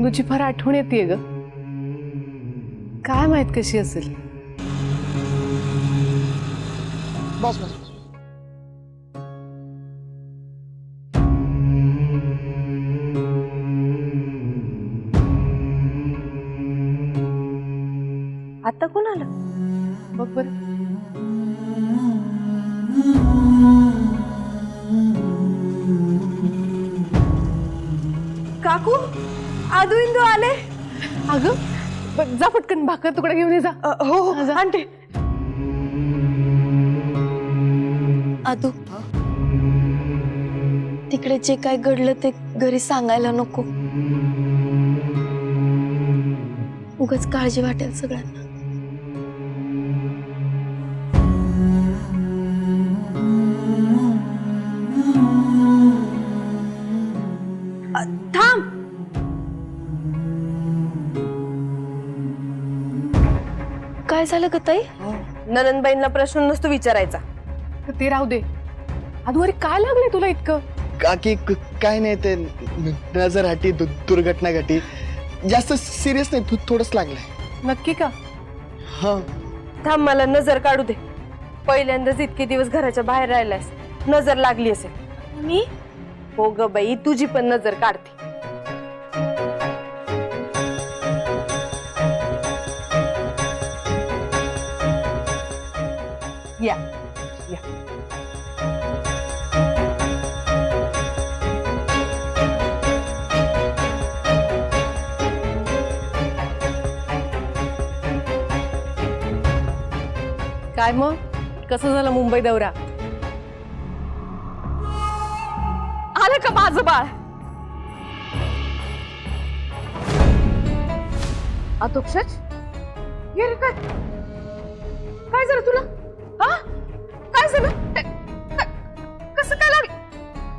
इंदूची फार आठवण येते ग. काय माहित कशी असेल. बस बस बस. आता कोण आलं? बघ बर. काकू, आदू इंदू आले. अगं जा पटकन भाकर तुकडा घेऊन ये जा. हो हो जा. आणते. आदू, तिकडे जे काय घडलं ते घरी सांगायला नको. उगाच काळजी वाटेल सगळ्यांना. थांब. काय झालं ग ताई? ननंदबाईंना प्रश्न नसतो विचारायचा. ते राहू दे. अदू अरे काय लागले तुला इतकं? काकी काय नाही ते नजर हटी दुर्घटना घटी. जास्त सिरियस नाही, थोडंच लागलंय. नक्की का? हा. थांब, मला नजर काढू दे. पहिल्यांदाच इतके दिवस घराच्या बाहेर राहिलास, नजर लागली असेल. मी हो ग बाई, तुझी पण नजर काढते. या या. काय मग कसं झालं मुंबई दौरा? आलं का माझं बाळ? अतोक्षज, ये रे. काय काय झालं तुला? हा, काय झालं? कसं काय लागलं?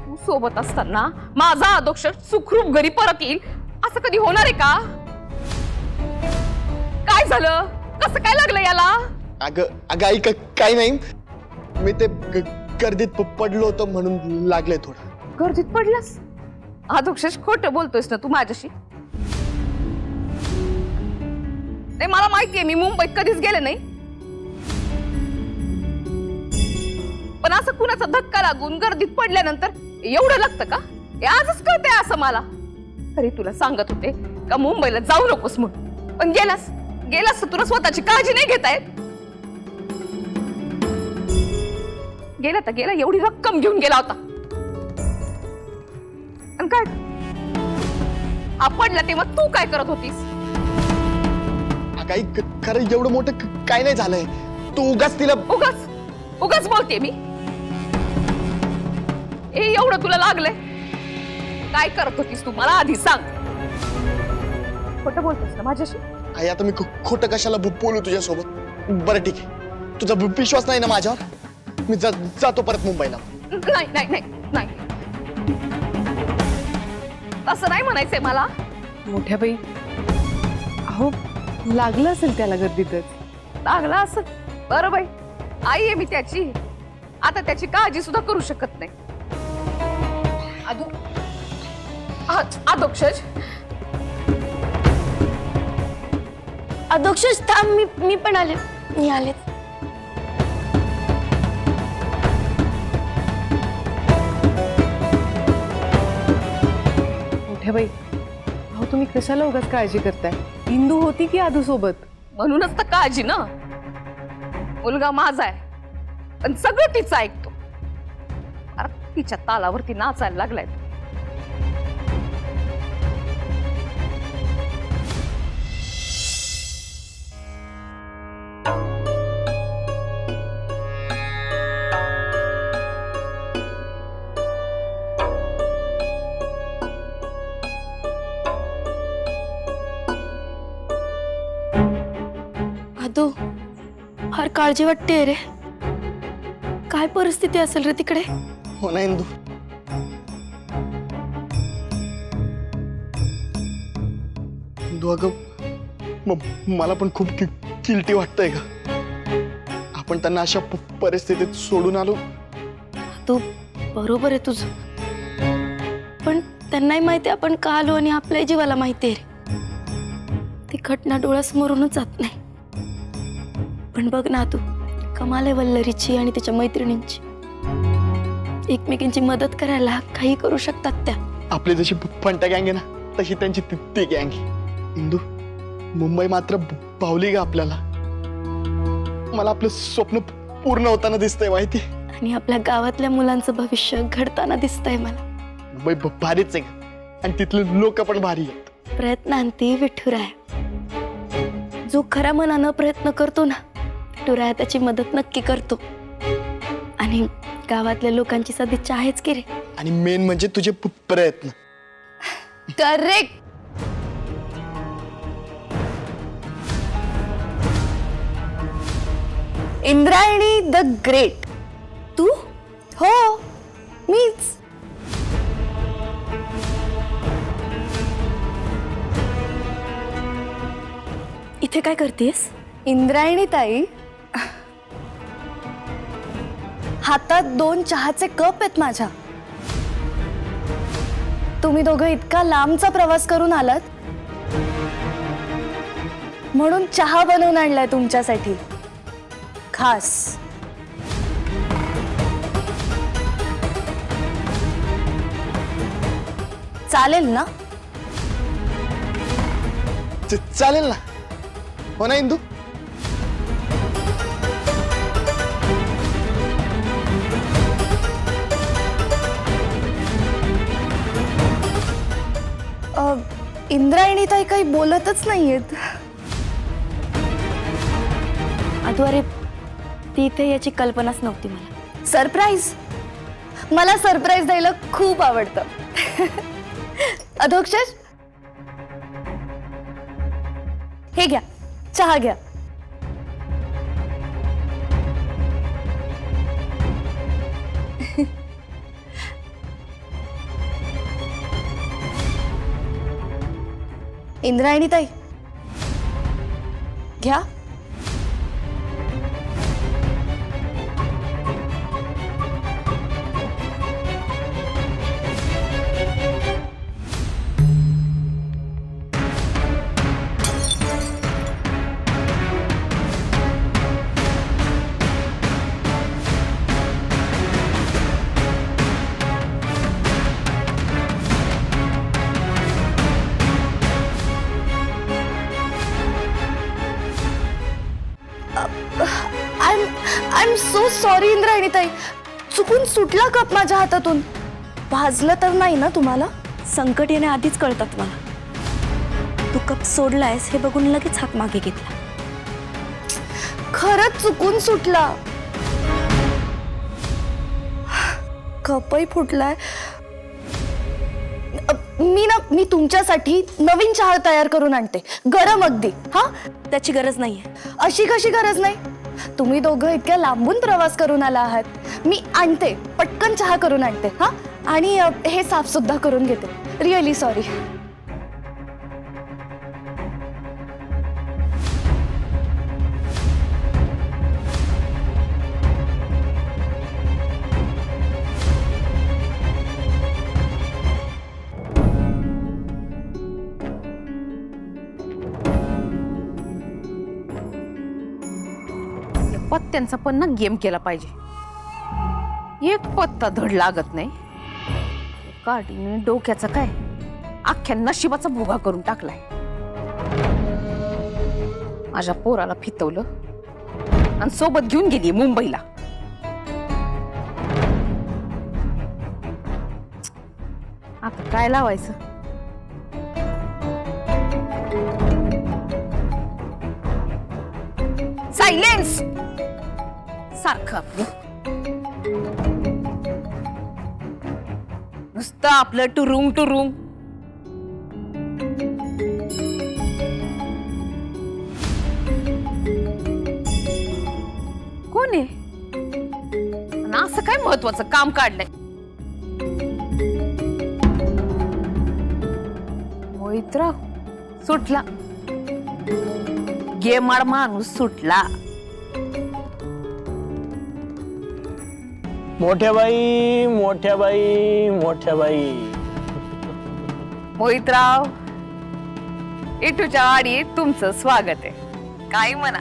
तू सोबत असताना माझा अधोक्षज सुखरूप घरी परत येईल असं कधी होणार आहे का? काय झालं? कसं काय लागलं याला? अगं आई काही नाही. मी ते गर्दीत पडलो होतो म्हणून लागले थोडं. गर्दीत पडलास? अधोक्षज, खोटं बोलतोयस ना तू माझ्याशी? नाही, मला माहितीये मी मुंबईत कधीच गेले नाही. पण असं कुणाचा धक्का लागून गर्दीत पडल्यानंतर एवढं लागतं का? हे आजच कळतंय असं मला. तरी तुला सांगत होते का मुंबईला जाऊ नकोस म्हणून, पण गेलास तर तुला स्वतःची काळजी नाही घेता येत. गेला तर गेला, एवढी रक्कम घेऊन गेला होता. आणि काय आपडला तेव्हा तू काय करत होतीस? काही खरं एवढं मोठं काय नाही झालंय. तू उगाच तिला उगाच बोलते मी. एवढं तुला लागलंय? काय करत होतीस तू मला आधी सांग. खोटं बोलतोस ना माझ्याशी? आई आता मी खोटं कशाला बोलू तुझ्यासोबत? बरं ठीक आहे, तुझा विश्वास नाही ना माझ्यावर? मी जातो परत मुंबईला. नाही नाही नाही नाही, असं नाही म्हणायचंय मला. मोठ्या बाई, अहो लागलं असेल त्याला गर्दीतच. लागला असं? बरं बाई, आई आहे मी त्याची. आता त्याची काळजी सुद्धा करू शकत नाही. अधोक्षज, अधोक्षज थांब, मी पण आले. मी आले. मोठ्या बाई, अहो तुम्ही कशाला उगाच काळजी करताय? इंदू होती की आदू सोबत? म्हणूनच तर काळजी ना. मुलगा माझा आहे, पण सगळं तिचं ऐकतो. अरे तिच्या तालावरती नाचायला लागलाय. आदू, फार काळजी वाटते रे. काय परिस्थिती असेल रे तिकडे? हो ना इंदू, अगं मला पण खूप किल्टी वाटतंय का? आपण त्यांना अशा परिस्थितीत सोडून आलो. तू बरोबर आहे तुझं, पण त्यांनाही माहिती आपण का आलो आणि आपल्याही जीवाला माहिती आहे रे. ती घटना डोळ्यासमोरूनच जात नाही. पण बघ ना तू, कमाल आहे वल्लरीची आणि तिच्या मैत्रिणींची. एकमेकींची मदत करायला काही करू शकतात त्या. आपली जशी फंटा गँग आहे ना तशी त्यांची ती गँग. इंदू, मुंबई मात्र भावली का आपल्याला. मला आपलं स्वप्न पूर्ण होताना दिसतंय माहिती. आणि आपल्या गावातल्या मुलांचं भविष्य घडताना दिसतंय मला. मुंबई भारीच आहे आणि तिथले लोक पण भारी आहेत. प्रयत्नांती विठुराय. जो खऱ्या मनानं प्रयत्न करतो ना, विठुराय त्याची मदत नक्की करतो. आणि गावातल्या लोकांची सदिच्छा आहेच की रे. आणि मेन म्हणजे तुझे प्रयत्न. करेक्ट. Indrayani the great. तू? हो, मीच. इथे काय करतेस? इंद्रायणी ताई, हातात 2 चहाचे कप आहेत माझ्या. तुम्ही दोघं इतका लांबचा प्रवास करून आलात म्हणून चहा बनवून आणलाय तुमच्यासाठी खास. चालेल ना? चालेल ना, हो ना इंदू. इंद्रायणी ताई काही बोलतच नाहीयेत. अदू अरे, ती इथे याची कल्पनाच नव्हती मला. सरप्राईज. मला सरप्राईज द्यायला खूप आवडतं. अधोक्षज, हे घ्या, चहा घ्या. इंद्रायणी ताई, घ्या. I am so sorry Indrayani ताई. चुकून सुटला कप माझ्या हातातून. भाजलं तर नाही ना तुम्हाला? संकट येण्याआधीच कळतात मला. तू कप सोडलायस हे बघून लगेच हात मागे घेतला. खरंच चुकून सुटला. कपही फुटलाय. मी तुमच्यासाठी नवीन चहा तयार करून आणते, गरम अगदी. हा, त्याची गरज नाहीये. अशी कशी गरज नाही? तुम्ही दोघं इतक्या लांबून प्रवास करून आला आहात. मी आणते, पटकन चहा करून आणते. हा, आणि हे साफ सुद्धा करून घेते. Really sorry. पत्त्यांचा पण ना गेम केला पाहिजे. एक पत्ता धड लागत नाही. काठीने डोक्याचा काय अख्ख्या नशिबाचा भोगा करून टाकलाय. माझ्या पोराला फितवलं आणि सोबत घेऊन गेली मुंबईला. आता काय लावायचं? सायलेन्स. सारखं आपलं नुसतं आपलं टुरुंग टुरुंग. कोण आहे? आणि असं काय महत्वाचं काम काढलंय? मोहितराव सुटला. गेमाड माणूस सुटला. मोठ्या बाई, मोठ्या बाई, मोठ्या बाई. मोहितराव इटूच्या वाडीत तुमचं स्वागत आहे. काय म्हणा,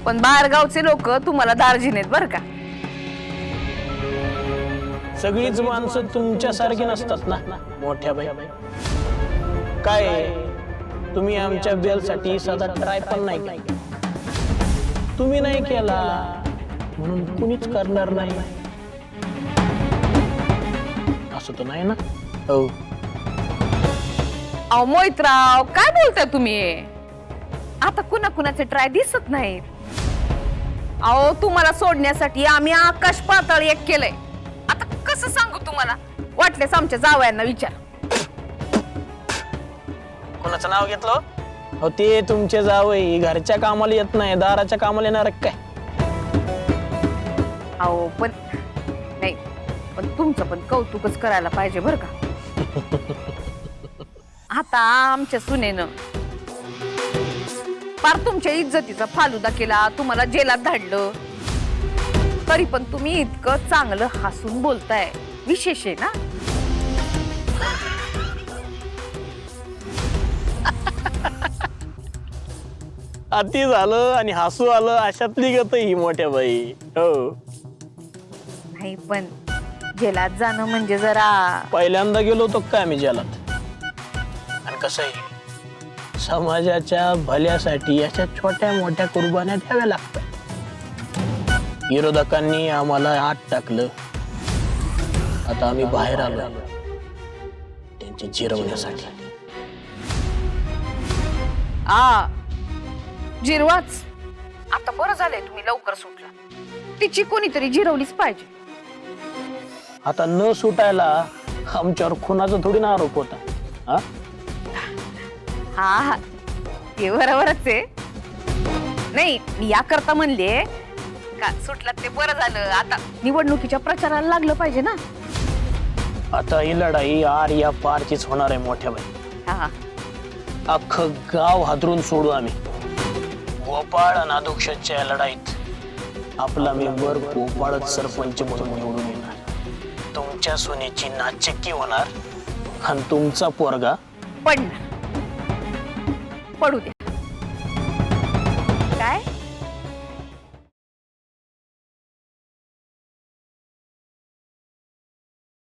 पण बाहेरगावचे लोक तुम्हाला दार्जिनेत बर का. सगळीच माणसं तुमच्यासारखी नसतात ना मोठ्या बाई. काय तुम्ही आमच्या बेलसाठी साधा ट्राय पण नाही केला. तुम्ही नाही केला म्हणून कुणीच करणार नाही असं तर नाही ना. हो अहो मोहितराव, काय बोलताय तुम्ही? आता कुणा कुणाचे ट्राय दिसत नाहीत. अहो तुम्हाला सोडण्यासाठी आम्ही आकाश पाताळ एक केलंय. आता कसं सांगू तुम्हाला? वाटल्यास आमच्या जावयांना विचार. कोणाचं नाव घेतलं? हो ते तुमचे जावई घरच्या कामाला येत नाही, दाराच्या कामाला येणार काय? अहो पण नाही, पण तुमचं पण कौतुकच करायला पाहिजे बर का. आता आमच्या सुनेनं पार तुमच्या इज्जतीचा फालुदा केला, तुम्हाला जेलात धाडलं, तरी पण तुम्ही इतकं चांगलं हसून बोलताय, विशेष आहे ना. अति झालं आणि हसू आलं अशातली गत ही मोठ्या बाई. हो नाही पण जेलात जाणं म्हणजे जरा. पहिल्यांदा गेलो होतो काय आम्ही जेलात. आणि कसं आहे, समाजाच्या भल्यासाठी अशा छोट्या मोठ्या कुर्बान्या द्याव्या लागतात. विरोधकांनी आम्हाला आत टाकलं, आता आम्ही बाहेर आलो त्यांची जिरवण्यासाठी. जिरवाच. आता बरं झालंय तुम्ही लवकर सुटला. तिची कोणीतरी जिरवलीच पाहिजे. आता न सुटायला आमच्यावर खुनाचा थोडी ना आरोप होता. हा हा हा, ते बरोबरच आहे. नाही मी या करता म्हणले का सुटलात ते बरं झालं. आता निवडणुकीच्या प्रचाराला लागलं पाहिजे ना. आता ही लढाई आर या पारचीच होणार आहे मोठ्या बाई. हा अख्खं गाव हादरून सोडू आम्ही. गोपाळ आणि अधोक्षच्या या लढाईत आपला मेंबर गोपाळच सरपंच म्हणून निवडून येणार. तुमच्या सोन्याची नाचक्की होणार आणि तुमचा पोरगा पडणार. पडू दे.